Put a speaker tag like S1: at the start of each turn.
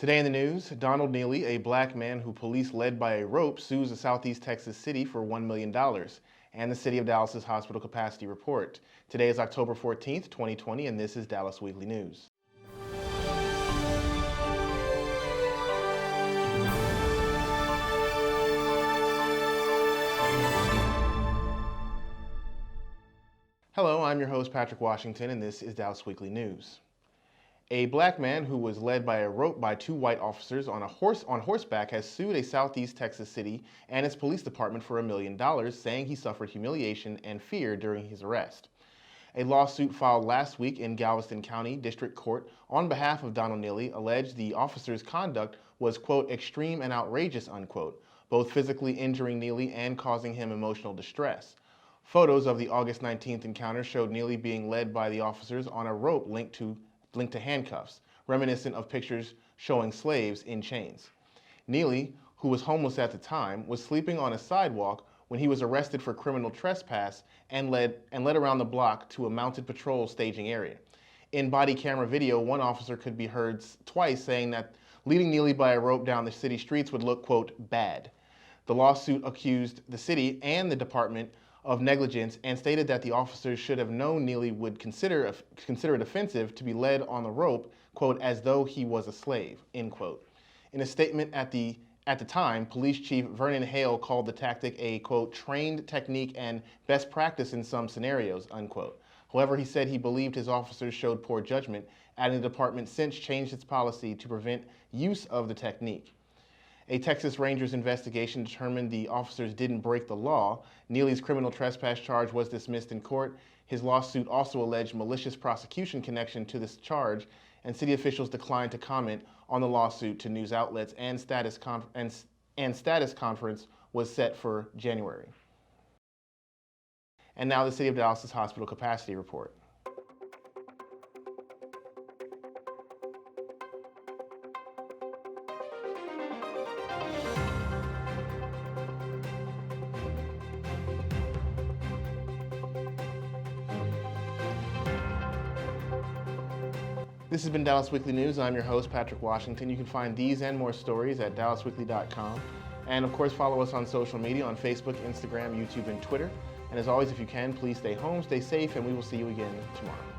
S1: Today in the news, Donald Neely, a black man who police led by a rope, sues a Southeast Texas city for $1 million, and the City of Dallas's hospital capacity report. Today is October 14th, 2020, and this is Dallas Weekly News. Hello, I'm your host, Patrick Washington, and this is Dallas Weekly News. A black man who was led by a rope by two white officers on horseback has sued a Southeast Texas city and its police department for $1 million, saying he suffered humiliation and fear during his arrest. A lawsuit filed last week in Galveston County District Court on behalf of Donald Neely alleged the officer's conduct was, quote, extreme and outrageous, unquote, both physically injuring Neely and causing him emotional distress. Photos of the August 19th encounter showed Neely being led by the officers on a rope linked to handcuffs, reminiscent of pictures showing slaves in chains. Neely, who was homeless at the time, was sleeping on a sidewalk when he was arrested for criminal trespass and led around the block to a mounted patrol staging area. In body camera video, one officer could be heard twice saying that leading Neely by a rope down the city streets would look, quote, bad. The lawsuit accused the city and the department of negligence and stated that the officers should have known Neely would consider it offensive to be led on the rope, quote, as though he was a slave, end quote. In a statement at the time, Police Chief Vernon Hale called the tactic a, quote, trained technique and best practice in some scenarios, unquote. However, he said he believed his officers showed poor judgment, adding the department since changed its policy to prevent use of the technique. A Texas Rangers investigation determined the officers didn't break the law. Neely's criminal trespass charge was dismissed in court. His lawsuit also alleged malicious prosecution connection to this charge, and city officials declined to comment on the lawsuit to news outlets, and status conference was set for January. And now the City of Dallas's hospital capacity report. This has been Dallas Weekly News. I'm your host, Patrick Washington. You can find these and more stories at dallasweekly.com. And of course, follow us on social media on Facebook, Instagram, YouTube, and Twitter. And as always, if you can, please stay home, stay safe, and we will see you again tomorrow.